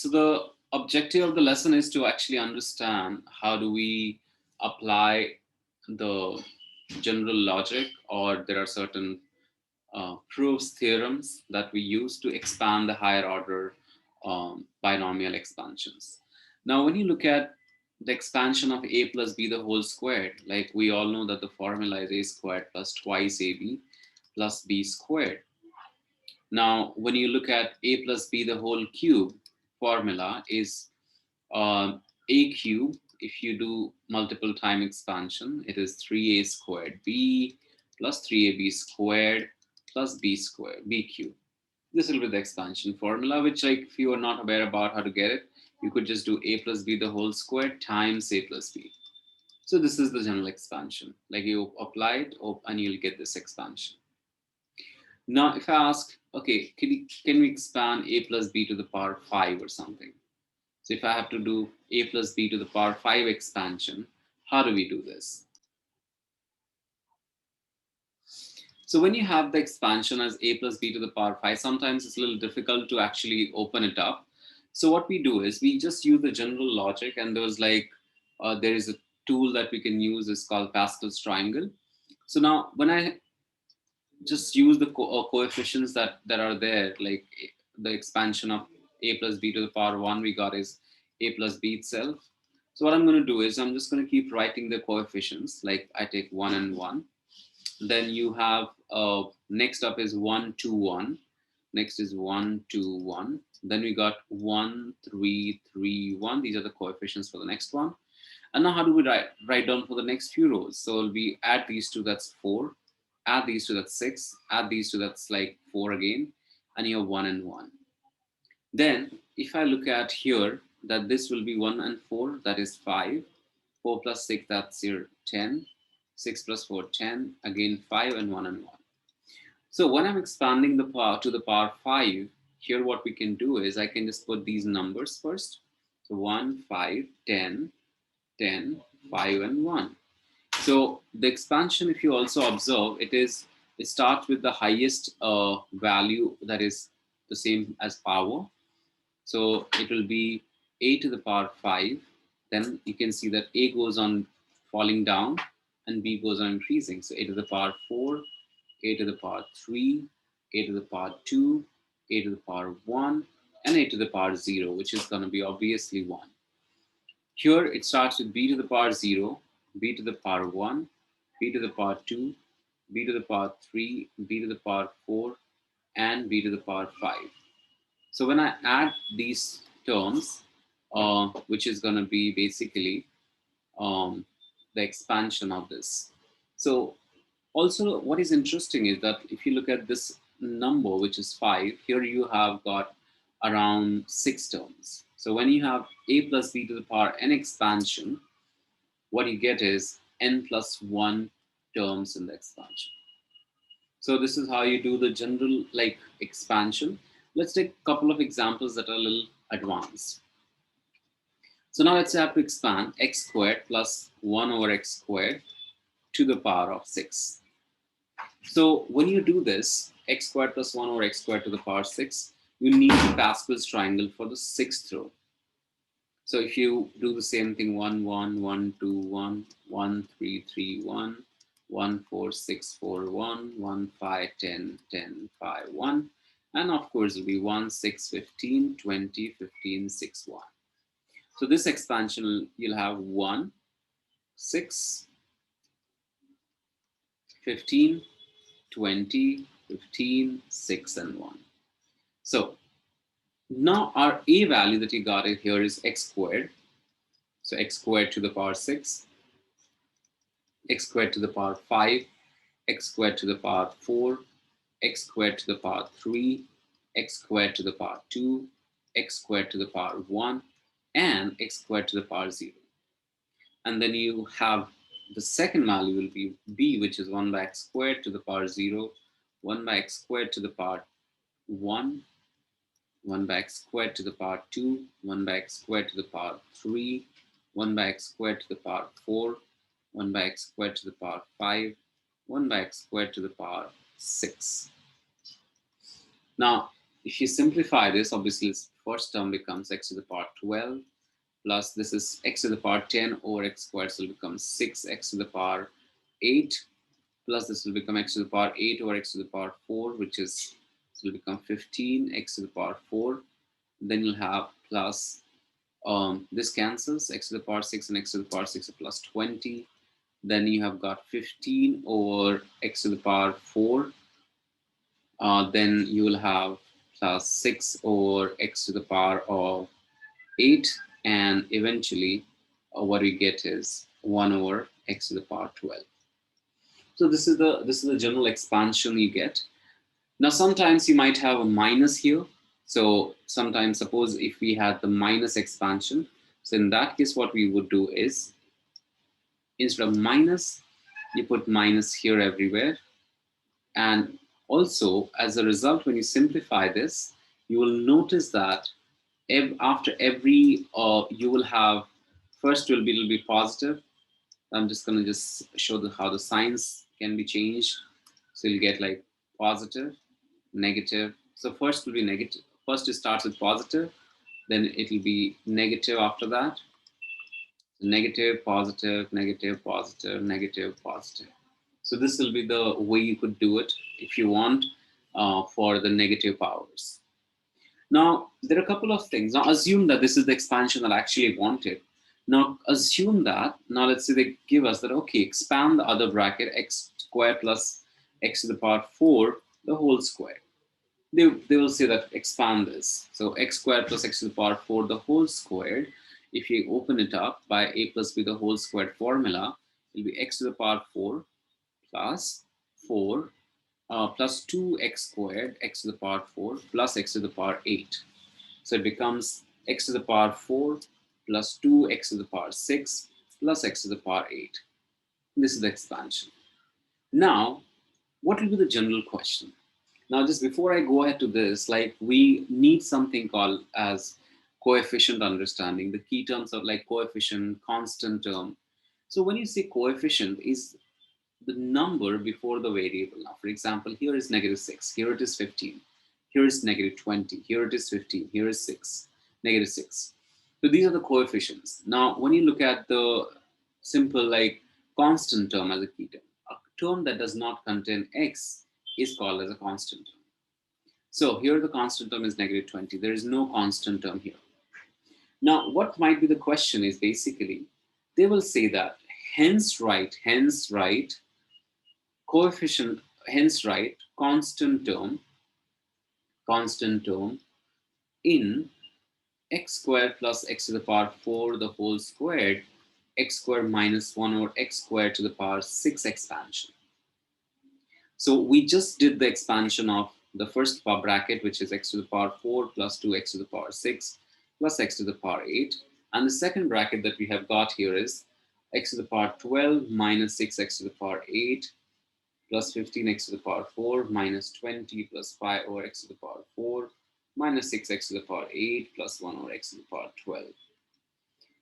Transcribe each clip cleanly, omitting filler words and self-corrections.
So the objective of the lesson is to actually understand how do we apply the general logic, or there are certain proofs, theorems that we use to expand the higher order binomial expansions. Now, when you look at the expansion of a plus b the whole squared, like we all know that the formula is a squared plus twice ab plus b squared. Now, when you look at a plus b the whole cube, formula is a cube. If you do multiple time expansion, it is 3a squared b plus 3ab squared plus b squared, b cube. This will be the expansion formula, which, like, if you are not aware about how to get it, you could just do a plus b the whole squared times a plus b. So this is the general expansion. Like, you apply it and you'll get this expansion. Now, if I ask, okay, can we expand a plus b to the power 5 or something? So if I have to do a plus b to the power 5 expansion, how do we do this? So when you have the expansion as a plus b to the power 5, sometimes it's a little difficult to actually open it up. So what we do is we just use the general logic, and there is a tool that we can use, is called Pascal's triangle. So now when I just use the coefficients that are there, like the expansion of a plus b to the power 1 we got is a plus b itself. So what I'm going to do is I'm just going to keep writing the coefficients, like I take 1 and 1. Then you have next up is 1 2 1, next is 1 2 1, then we got 1 3 3 1. These are the coefficients for the next one. And now how do we write down for the next few rows? So we add these two, that's 4, add these two, that's 6, add these two, that's like 4 again, and you have 1 and 1. Then if I look at here, that this will be 1 and 4, that is 5, 4 plus 6, that's your 10, 6 plus 4, 10, again 5, and 1 and 1. So when I'm expanding the power to the power 5, here what we can do is I can just put these numbers first. So 1, 5, 10, 10, 5, and 1. So the expansion, if you also observe, it starts with the highest value that is the same as power. So it will be a to the power 5. Then you can see that a goes on falling down and b goes on increasing. So a to the power 4, a to the power 3, a to the power 2, a to the power 1, and a to the power 0, which is going to be obviously 1. Here it starts with b to the power 0, b to the power 1, b to the power 2, b to the power 3, b to the power 4, and b to the power 5. So when I add these terms, which is going to be basically the expansion of this. So also what is interesting is that if you look at this number, which is 5, here you have got around 6 terms. So when you have a plus b to the power n expansion, what you get is n plus 1 terms in the expansion. So this is how you do the general like expansion. Let's take a couple of examples that are a little advanced. So now let's say I have to expand x squared plus 1 over x squared to the power of 6. So when you do this, x squared plus 1 over x squared to the power 6, you need Pascal's triangle for the 6th row. So if you do the same thing, 1 1 1 2 1 1 3 3 1 1 4 6 4 1 1 5 10 10 5 1, and of course it will be 1 6 15 20 15 6 1. So this expansion, you'll have 1 6 15 20 15 6 and 1. So now our a value that you got here is x squared. So x squared to the power 6, x squared to the power 5, x squared to the power 4, x squared to the power 3, x squared to the power 2, x squared to the power 1, and x squared to the power 0. And then you have the second value will be b, which is 1 by x squared to the power 0, 1 by x squared to the power 1, 1 by x squared to the power 2, 1 by x squared to the power 3, 1 by x squared to the power 4, 1 by x squared to the power 5, 1 by x squared to the power 6. Now, If you simplify this, obviously this first term becomes x to the power 12 plus this is x to the power 10 over x squared, so it will become 6x to the power 8 plus this will become x to the power 8 over x to the power 4, which is, this will become 15x to the power 4. Then you'll have plus, this cancels, x to the power 6 and x to the power 6 are plus 20. Then you have got 15 over x to the power 4. Then you will have plus 6 over x to the power of 8. And eventually what we get is 1 over x to the power 12. So this is the general expansion you get. Now sometimes you might have a minus here. So sometimes suppose if we had the minus expansion, so in that case what we would do is instead of minus, you put minus here everywhere. And also as a result, when you simplify this, you will notice that after every, you will have, first will be, it'll be positive. I'm just going to just show how the signs can be changed. So you'll get like positive, negative. So first will be negative. First it starts with positive, then it will be negative after that. Negative, positive, negative, positive, negative, positive. So this will be the way you could do it if you want, for the negative powers. Now, there are a couple of things. Now, assume that this is the expansion that I actually wanted. Now, assume that, now let's say they give us that, okay, expand the other bracket, x squared plus x to the power 4, the whole square. They will say that expand this. So x squared plus x to the power 4, the whole squared. If you open it up by a plus b, the whole squared formula, it will be x to the power 4 plus 4 plus 2x squared x to the power 4 plus x to the power 8. So it becomes x to the power 4 plus 2x to the power 6 plus x to the power 8. This is the expansion. Now, what will be the general question? Now, just before I go ahead to this, like we need something called as coefficient understanding. The key terms of like coefficient, constant term. So when you say coefficient is the number before the variable. Now, for example, here is negative 6, here it is 15, here is negative 20, here it is 15, here is 6, negative 6. So these are the coefficients. Now, when you look at the simple like constant term as a key term, a term that does not contain x is called as a constant term. So here the constant term is negative 20. There is no constant term here. Now, what might be the question is basically, they will say that hence write coefficient, hence write constant term in x squared plus x to the power 4 the whole squared, x squared minus 1 over x squared to the power 6 expansion. So we just did the expansion of the first bracket, which is x to the power 4 plus 2x to the power 6 plus x to the power 8. And the second bracket that we have got here is x to the power 12 minus 6x to the power 8 plus 15x to the power 4 minus 20 plus 5 over x to the power 4 minus 6x to the power 8 plus 1 over x to the power 12.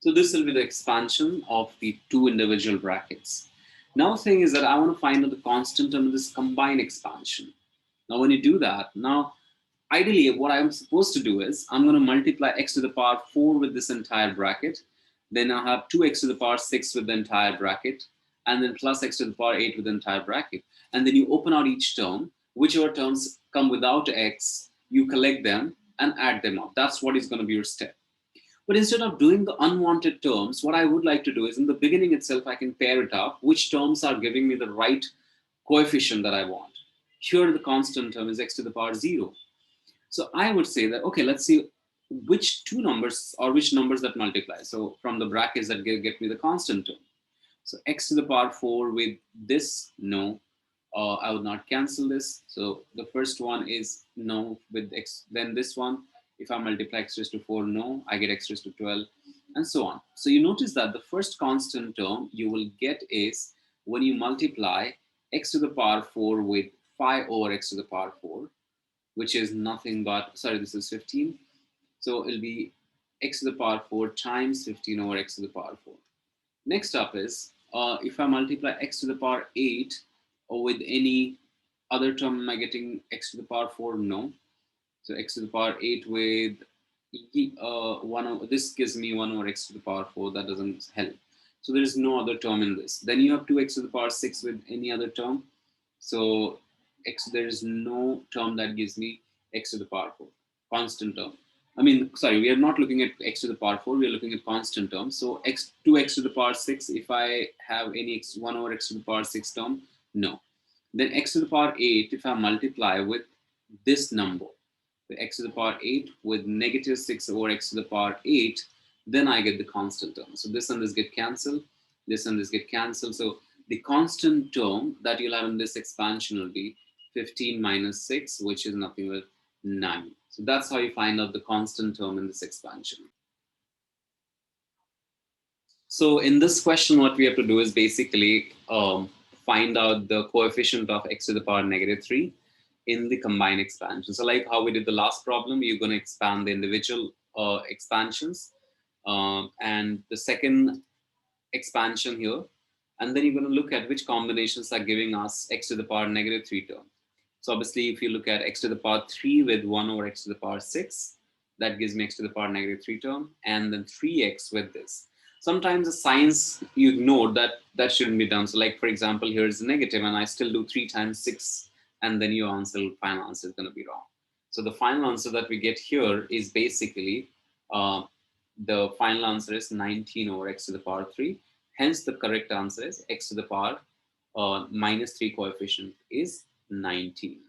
So this will be the expansion of the two individual brackets. Now the thing is that I want to find out the constant term of this combined expansion. Now when you do that, now ideally what I'm supposed to do is I'm going to multiply x to the power 4 with this entire bracket. Then I have 2x to the power 6 with the entire bracket. And then plus x to the power 8 with the entire bracket. And then you open out each term. Whichever terms come without x, you collect them and add them up. That's what is going to be your step. But instead of doing the unwanted terms, what I would like to do is in the beginning itself, I can pair it up. Which terms are giving me the right coefficient that I want? Here, the constant term is x to the power 0. So I would say that, okay, let's see which two numbers or which numbers that multiply. So from the brackets that get me the constant term. So x to the power 4 with this, no. I would not cancel this. So the first one is no with x. Then this one, if I multiply x raised to 4, no, I get x raised to 12, and so on. So you notice that the first constant term you will get is when you multiply x to the power 4 with 5 over x to the power 4, which is nothing but, sorry, this is 15. So it'll be x to the power 4 times 15 over x to the power 4. Next up is, if I multiply x to the power 8 or with any other term, am I getting x to the power 4? No. So x to the power 8 with 1 over, this gives me 1 over x to the power 4. That doesn't help. So there is no other term in this. Then you have 2x to the power 6 with any other term. So x, there is no term that gives me x to the power 4, constant term. I mean, sorry, we are not looking at x to the power 4, we are looking at constant terms. So x, 2x to the power 6, if I have any x, 1 over x to the power 6 term, no. Then x to the power 8, if I multiply with this number, the x to the power 8 with negative 6 over x to the power 8, then I get the constant term. So this and this get cancelled, this and this get cancelled. So the constant term that you'll have in this expansion will be 15 minus 6, which is nothing but 9. So that's how you find out the constant term in this expansion. So in this question, what we have to do is basically find out the coefficient of x to the power negative 3 in the combined expansion. So like how we did the last problem, you're going to expand the individual expansions. And the second expansion here, and then you're going to look at which combinations are giving us x to the power negative 3 term. So obviously, if you look at x to the power 3 with 1 over x to the power 6, that gives me x to the power negative 3 term, and then 3x with this. Sometimes the signs you ignore that shouldn't be done. So like, for example, here's a negative, and I still do 3 times 6, and then your answer, final answer is going to be wrong. So the final answer that we get here is basically uh, the final answer is 19 over x to the power 3. Hence, the correct answer is x to the power minus 3 coefficient is 19.